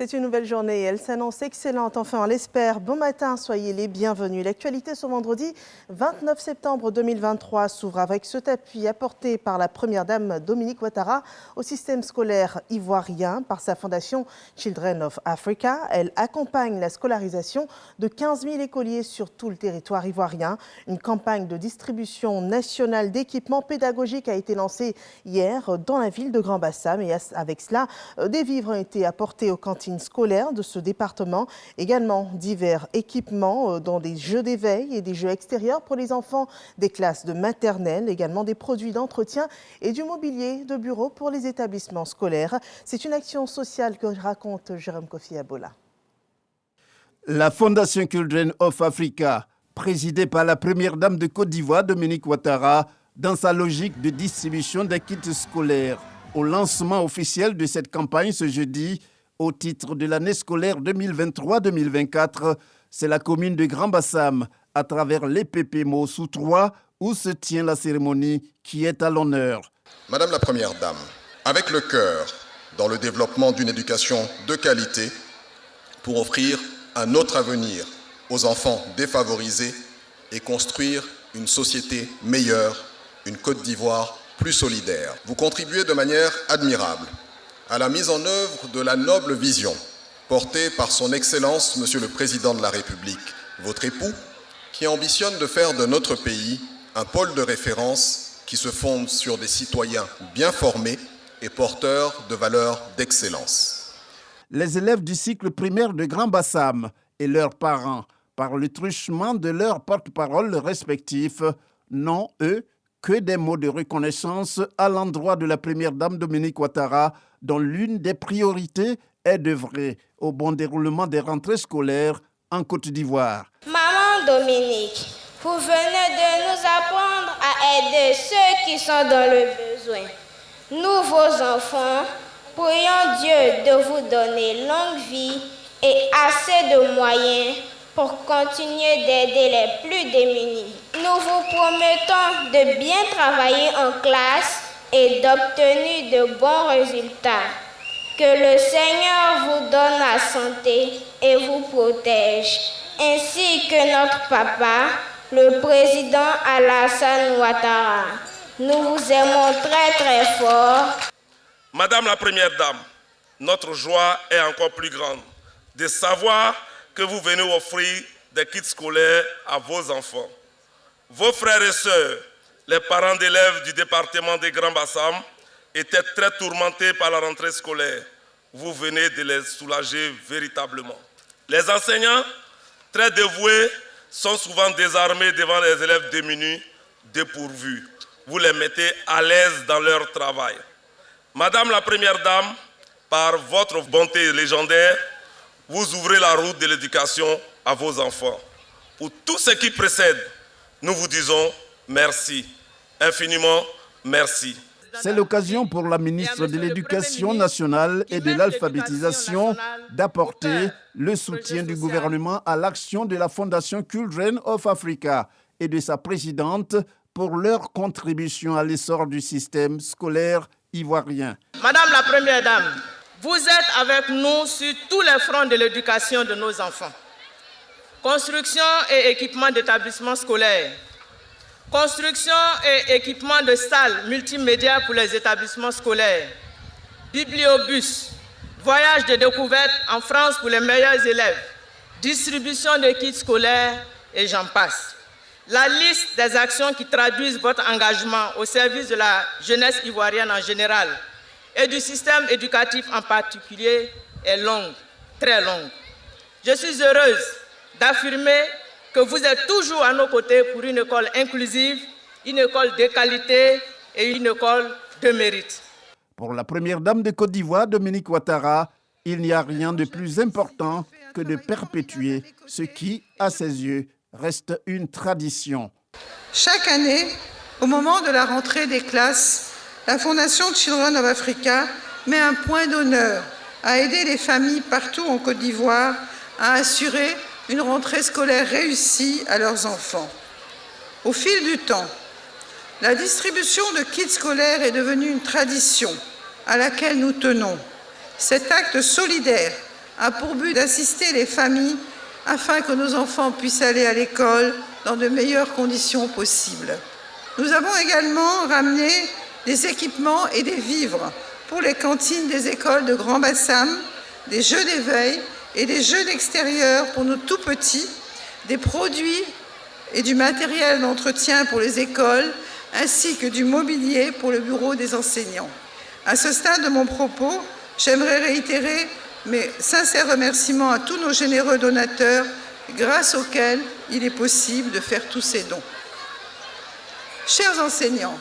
C'est une nouvelle journée et elle s'annonce excellente. Enfin, on l'espère. Bon matin, soyez les bienvenus. L'actualité ce vendredi 29 septembre 2023 s'ouvre avec cet appui apporté par la première dame Dominique Ouattara au système scolaire ivoirien par sa fondation Children of Africa. Elle accompagne la scolarisation de 15 000 écoliers sur tout le territoire ivoirien. Une campagne de distribution nationale d'équipements pédagogiques a été lancée hier dans la ville de Grand-Bassam. Et avec cela, des vivres ont été apportés aux cantines scolaires de ce département. Également divers équipements dont des jeux d'éveil et des jeux extérieurs pour les enfants des classes de maternelle. Également des produits d'entretien et du mobilier de bureau pour les établissements scolaires. C'est une action sociale que raconte Jérôme Kofi Abola. La Fondation Children of Africa, présidée par la première dame de Côte d'Ivoire, Dominique Ouattara, dans sa logique de distribution des kits scolaires. Au lancement officiel de cette campagne ce jeudi, au titre de l'année scolaire 2023-2024, c'est la commune de Grand-Bassam, à travers l'EPP Mosou 3, où se tient la cérémonie qui est à l'honneur. Madame la Première Dame, avec le cœur dans le développement d'une éducation de qualité pour offrir un autre avenir aux enfants défavorisés et construire une société meilleure, une Côte d'Ivoire plus solidaire. Vous contribuez de manière admirable à la mise en œuvre de la noble vision portée par son Excellence, Monsieur le Président de la République, votre époux, qui ambitionne de faire de notre pays un pôle de référence qui se fonde sur des citoyens bien formés et porteurs de valeurs d'excellence. Les élèves du cycle primaire de Grand-Bassam et leurs parents, par le truchement de leurs porte-parole respectifs, n'ont, eux, que des mots de reconnaissance à l'endroit de la première dame Dominique Ouattara, dont l'une des priorités est d'œuvrer au bon déroulement des rentrées scolaires en Côte d'Ivoire. Maman Dominique, vous venez de nous apprendre à aider ceux qui sont dans le besoin. Nous, vos enfants, prions Dieu de vous donner longue vie et assez de moyens pour continuer d'aider les plus démunis. Nous vous promettons de bien travailler en classe et d'obtenir de bons résultats. Que le Seigneur vous donne la santé et vous protège, ainsi que notre papa, le président Alassane Ouattara. Nous vous aimons très très fort. Madame la Première Dame, notre joie est encore plus grande de savoir que vous venez offrir des kits scolaires à vos enfants. Vos frères et sœurs, les parents d'élèves du département de Grand-Bassam, étaient très tourmentés par la rentrée scolaire. Vous venez de les soulager véritablement. Les enseignants, très dévoués, sont souvent désarmés devant les élèves démunis, dépourvus. Vous les mettez à l'aise dans leur travail. Madame la Première Dame, par votre bonté légendaire, vous ouvrez la route de l'éducation à vos enfants. Pour tout ce qui précède, nous vous disons merci, infiniment merci. C'est l'occasion pour la ministre de l'Éducation nationale et de l'alphabétisation d'apporter le soutien du gouvernement à l'action de la Fondation Children of Africa et de sa présidente pour leur contribution à l'essor du système scolaire ivoirien. Madame la Première Dame, vous êtes avec nous sur tous les fronts de l'éducation de nos enfants. Construction et équipement d'établissements scolaires. Construction et équipement de salles multimédia pour les établissements scolaires. Bibliobus. Voyage de découverte en France pour les meilleurs élèves. Distribution de kits scolaires et j'en passe. La liste des actions qui traduisent votre engagement au service de la jeunesse ivoirienne en général et du système éducatif en particulier est longue, très longue. Je suis heureuse d'affirmer que vous êtes toujours à nos côtés pour une école inclusive, une école de qualité et une école de mérite. Pour la première dame de Côte d'Ivoire, Dominique Ouattara, il n'y a rien de plus important que de perpétuer ce qui, à ses yeux, reste une tradition. Chaque année, au moment de la rentrée des classes, la Fondation Children of Africa met un point d'honneur à aider les familles partout en Côte d'Ivoire à assurer une rentrée scolaire réussie à leurs enfants. Au fil du temps, la distribution de kits scolaires est devenue une tradition à laquelle nous tenons. Cet acte solidaire a pour but d'assister les familles afin que nos enfants puissent aller à l'école dans de meilleures conditions possibles. Nous avons également ramené des équipements et des vivres pour les cantines des écoles de Grand Bassam, des jeux d'éveil et des jeux d'extérieur pour nos tout-petits, des produits et du matériel d'entretien pour les écoles, ainsi que du mobilier pour le bureau des enseignants. À ce stade de mon propos, j'aimerais réitérer mes sincères remerciements à tous nos généreux donateurs, grâce auxquels il est possible de faire tous ces dons. Chers enseignants,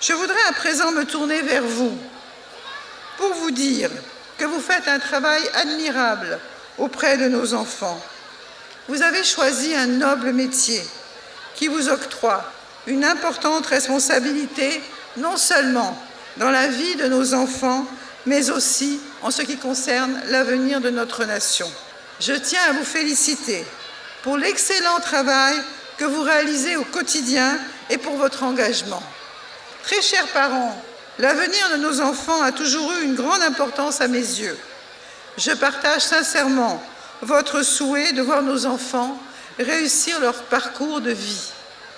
je voudrais à présent me tourner vers vous pour vous dire que vous faites un travail admirable auprès de nos enfants. Vous avez choisi un noble métier qui vous octroie une importante responsabilité, non seulement dans la vie de nos enfants, mais aussi en ce qui concerne l'avenir de notre nation. Je tiens à vous féliciter pour l'excellent travail que vous réalisez au quotidien et pour votre engagement. Très chers parents, l'avenir de nos enfants a toujours eu une grande importance à mes yeux. Je partage sincèrement votre souhait de voir nos enfants réussir leur parcours de vie.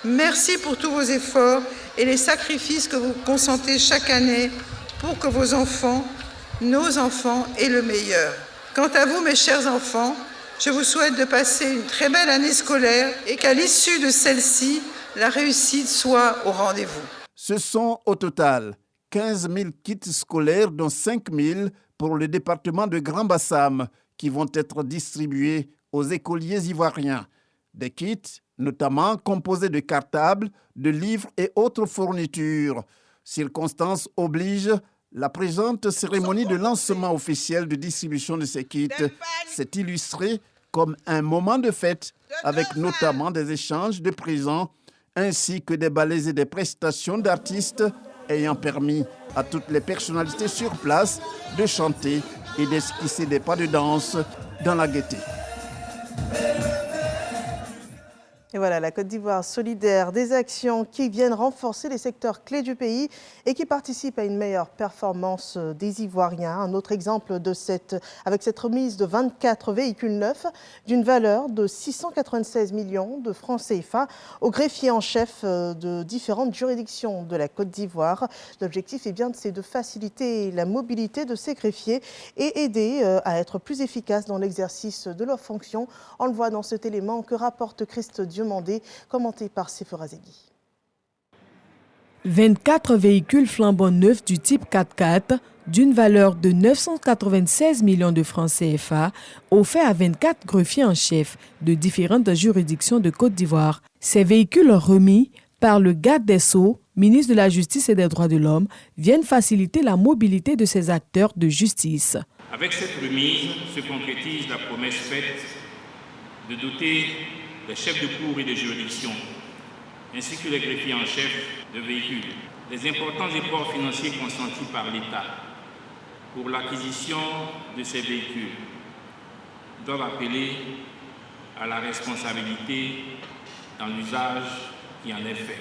Merci pour tous vos efforts et les sacrifices que vous consentez chaque année pour que vos enfants, nos enfants, aient le meilleur. Quant à vous, mes chers enfants, je vous souhaite de passer une très belle année scolaire et qu'à l'issue de celle-ci, la réussite soit au rendez-vous. Ce sont au total 15 000 kits scolaires, dont 5 000 pour le département de Grand Bassam, qui vont être distribués aux écoliers ivoiriens. Des kits notamment composés de cartables, de livres et autres fournitures. Circonstance oblige, la présente cérémonie de lancement officiel de distribution de ces kits s'est illustrée comme un moment de fête, avec notamment des échanges de présents ainsi que des ballets et des prestations d'artistes ayant permis à toutes les personnalités sur place de chanter et d'esquisser des pas de danse dans la gaieté. Et voilà, la Côte d'Ivoire solidaire, des actions qui viennent renforcer les secteurs clés du pays et qui participent à une meilleure performance des Ivoiriens. Un autre exemple avec cette remise de 24 véhicules neufs d'une valeur de 696 millions de francs CFA aux greffiers en chef de différentes juridictions de la Côte d'Ivoire. L'objectif c'est de faciliter la mobilité de ces greffiers et aider à être plus efficaces dans l'exercice de leurs fonctions. On le voit dans cet élément que rapporte Christ Diomandé, commenté par Sephora Zegui. 24 véhicules flambant neufs du type 4x4 d'une valeur de 996 millions de francs CFA offerts à 24 greffiers en chef de différentes juridictions de Côte d'Ivoire. Ces véhicules remis par le garde des Sceaux, ministre de la Justice et des Droits de l'Homme, viennent faciliter la mobilité de ces acteurs de justice. Avec cette remise se concrétise la promesse faite de doter les chefs de cour et de juridiction, ainsi que les greffiers en chef de véhicules. Les importants efforts financiers consentis par l'État pour l'acquisition de ces véhicules doivent appeler à la responsabilité dans l'usage qui en est fait.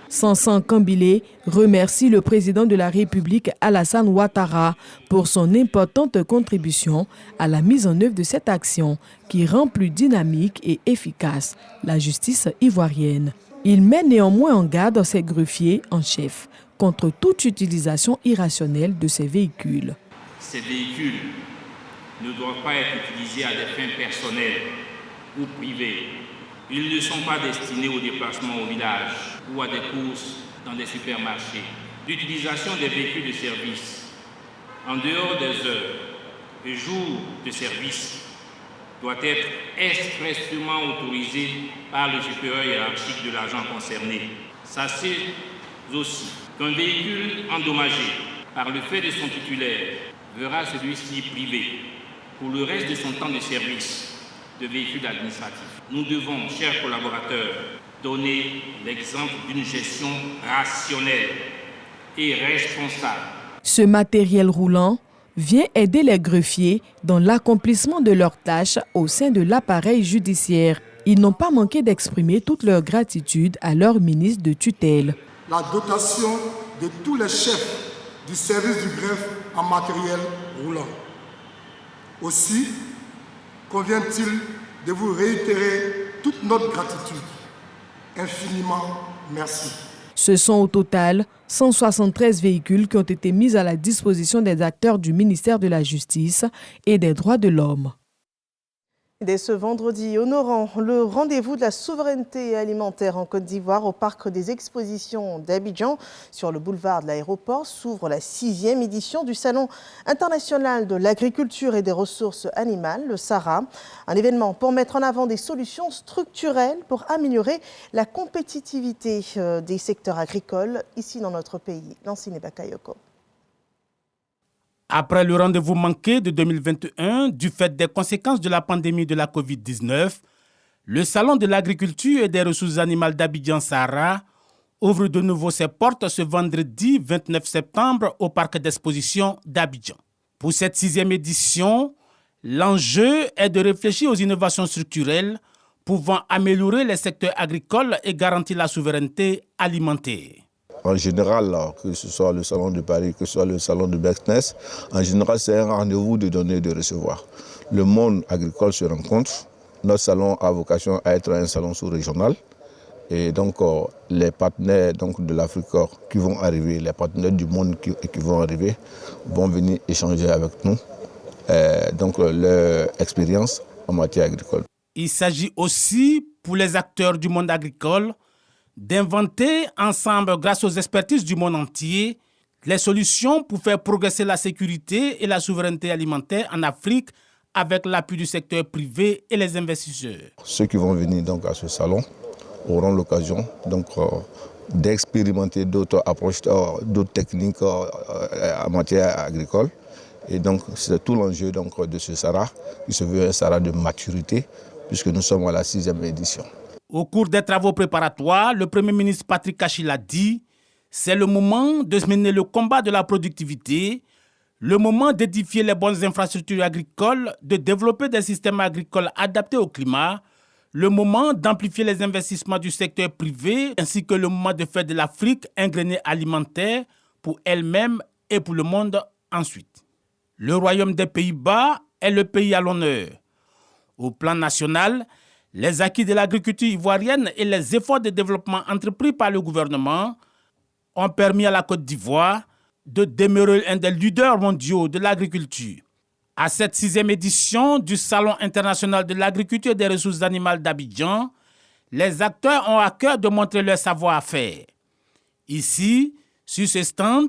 Sansan Kambilé remercie le président de la République Alassane Ouattara pour son importante contribution à la mise en œuvre de cette action qui rend plus dynamique et efficace la justice ivoirienne. Il met néanmoins en garde ses greffiers en chef contre toute utilisation irrationnelle de ces véhicules. Ces véhicules ne doivent pas être utilisés à des fins personnelles ou privées. Ils ne sont pas destinés au déplacement au village ou à des courses dans des supermarchés. L'utilisation des véhicules de service en dehors des heures et jours de service doit être expressément autorisée par le supérieur hiérarchique de l'agent concerné. Sachez aussi qu'un véhicule endommagé par le fait de son titulaire verra celui-ci privé pour le reste de son temps de service de véhicules administratifs. Nous devons, chers collaborateurs, donner l'exemple d'une gestion rationnelle et responsable. Ce matériel roulant vient aider les greffiers dans l'accomplissement de leurs tâches au sein de l'appareil judiciaire. Ils n'ont pas manqué d'exprimer toute leur gratitude à leur ministre de tutelle. La dotation de tous les chefs du service du greffe en matériel roulant. Aussi, convient-il de vous réitérer toute notre gratitude. Infiniment merci. Ce sont au total 173 véhicules qui ont été mis à la disposition des acteurs du ministère de la Justice et des Droits de l'Homme. Dès ce vendredi, honorant le rendez-vous de la souveraineté alimentaire en Côte d'Ivoire au parc des expositions d'Abidjan, sur le boulevard de l'aéroport, s'ouvre la 6e édition du Salon international de l'agriculture et des ressources animales, le SARA. Un événement pour mettre en avant des solutions structurelles pour améliorer la compétitivité des secteurs agricoles ici dans notre pays. Lancine Bakayoko. Après le rendez-vous manqué de 2021, du fait des conséquences de la pandémie de la Covid-19, le Salon de l'agriculture et des ressources animales d'Abidjan Sahara ouvre de nouveau ses portes ce vendredi 29 septembre au parc d'exposition d'Abidjan. Pour cette 6e édition, l'enjeu est de réfléchir aux innovations structurelles pouvant améliorer les secteurs agricoles et garantir la souveraineté alimentaire. En général, que ce soit le salon de Paris, que ce soit le salon de Business, en général, c'est un rendez-vous de donner et de recevoir. Le monde agricole se rencontre. Notre salon a vocation à être un salon sous-régional. Et donc, les partenaires de l'Afrique qui vont arriver, les partenaires du monde qui vont arriver, vont venir échanger avec nous leur expérience en matière agricole. Il s'agit aussi, pour les acteurs du monde agricole, d'inventer ensemble, grâce aux expertises du monde entier, les solutions pour faire progresser la sécurité et la souveraineté alimentaire en Afrique avec l'appui du secteur privé et les investisseurs. Ceux qui vont venir à ce salon auront l'occasion d'expérimenter d'autres approches, d'autres techniques en matière agricole. Et donc, c'est tout l'enjeu de ce SARA, qui se veut un SARA de maturité, puisque nous sommes à la 6e édition. Au cours des travaux préparatoires, le Premier ministre Patrick Kachi l'a dit, c'est le moment de mener le combat de la productivité, le moment d'édifier les bonnes infrastructures agricoles, de développer des systèmes agricoles adaptés au climat, le moment d'amplifier les investissements du secteur privé, ainsi que le moment de faire de l'Afrique un grenier alimentaire pour elle-même et pour le monde ensuite. Le Royaume des Pays-Bas est le pays à l'honneur. Au plan national, les acquis de l'agriculture ivoirienne et les efforts de développement entrepris par le gouvernement ont permis à la Côte d'Ivoire de demeurer un des leaders mondiaux de l'agriculture. À cette 6e édition du Salon international de l'agriculture et des ressources animales d'Abidjan, les acteurs ont à cœur de montrer leur savoir-faire. Ici, sur ce stand,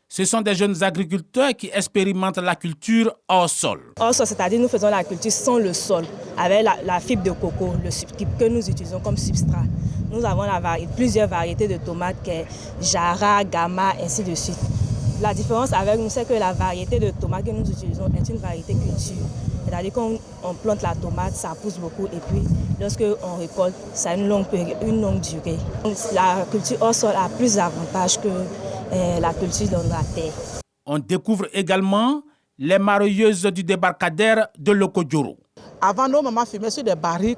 ce sont des jeunes agriculteurs qui expérimentent la culture hors sol. Hors sol, c'est-à-dire nous faisons la culture sans le sol, avec la fibre de coco que nous utilisons comme substrat. Nous avons plusieurs variétés de tomates, Jara, Gamma, ainsi de suite. La différence avec nous, c'est que la variété de tomates que nous utilisons est une variété culture. C'est-à-dire qu'on plante la tomate, ça pousse beaucoup, et puis lorsqu'on récolte, ça a une longue durée. Donc, la culture hors sol a plus d'avantages que la culture dans la terre. On découvre également les mareyeuses du débarcadère de Lokodjoro. Avant, nos mamans fumaient sur des barriques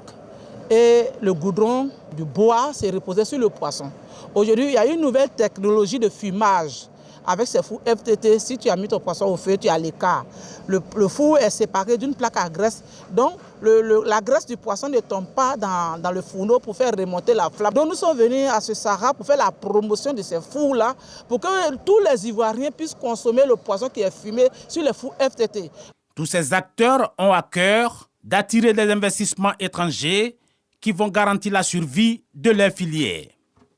et le goudron du bois s'est reposé sur le poisson. Aujourd'hui, il y a une nouvelle technologie de fumage. Avec ces fours FTT, si tu as mis ton poisson au feu, tu as l'écart. Le four est séparé d'une plaque à graisse. Donc, la graisse du poisson ne tombe pas dans le fourneau pour faire remonter la flamme. Donc, nous sommes venus à ce Sahara pour faire la promotion de ces fours-là, pour que tous les Ivoiriens puissent consommer le poisson qui est fumé sur les fours FTT. Tous ces acteurs ont à cœur d'attirer des investissements étrangers qui vont garantir la survie de leur filière.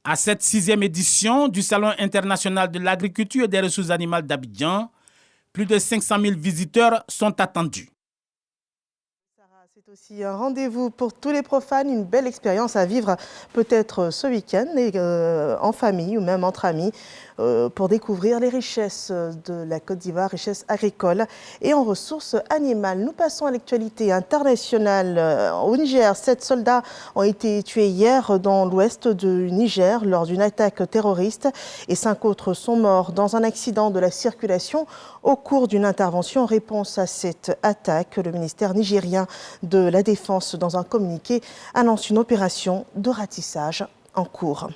À cette 6e édition du Salon international de l'agriculture et des ressources animales d'Abidjan, plus de 500 000 visiteurs sont attendus. C'est aussi un rendez-vous pour tous les profanes, une belle expérience à vivre peut-être ce week-end, en famille ou même entre amis, pour découvrir les richesses de la Côte d'Ivoire, richesses agricoles et en ressources animales. Nous passons à l'actualité internationale. Au Niger, 7 soldats ont été tués hier dans l'ouest du Niger lors d'une attaque terroriste et 5 autres sont morts dans un accident de la circulation au cours d'une intervention. En réponse à cette attaque, le ministère nigérien de la Défense, dans un communiqué, annonce une opération de ratissage en cours.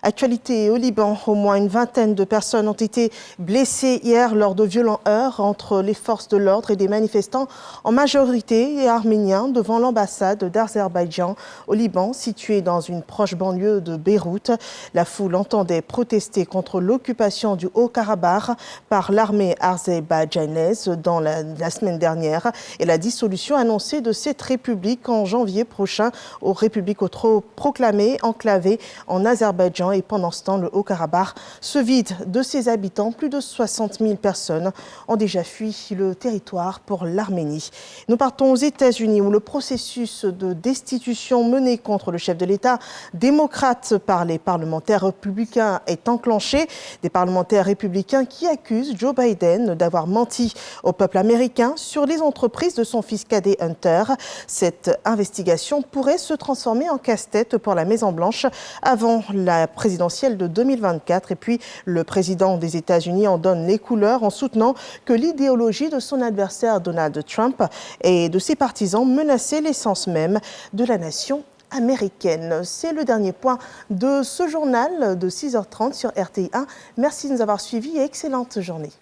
Actualité au Liban, au moins une vingtaine de personnes ont été blessées hier lors de violents heurts entre les forces de l'ordre et des manifestants en majorité arméniens devant l'ambassade d'Azerbaïdjan au Liban, située dans une proche banlieue de Beyrouth. La foule entendait protester contre l'occupation du Haut-Karabakh par l'armée azerbaïdjanaise dans la semaine dernière et la dissolution annoncée de cette république en janvier prochain aux républiques autoproclamées enclavées en Azerbaïdjan. Et pendant ce temps, le Haut-Karabakh se vide de ses habitants. Plus de 60 000 personnes ont déjà fui le territoire pour l'Arménie. Nous partons aux États-Unis où le processus de destitution mené contre le chef de l'État démocrate par les parlementaires républicains est enclenché. Des parlementaires républicains qui accusent Joe Biden d'avoir menti au peuple américain sur les entreprises de son fils cadet Hunter. Cette investigation pourrait se transformer en casse-tête pour la Maison-Blanche avant la présidentielle de 2024. Et puis, le président des États-Unis en donne les couleurs en soutenant que l'idéologie de son adversaire Donald Trump et de ses partisans menaçait l'essence même de la nation américaine. C'est le dernier point de ce journal de 6h30 sur RTI1. Merci de nous avoir suivis et excellente journée.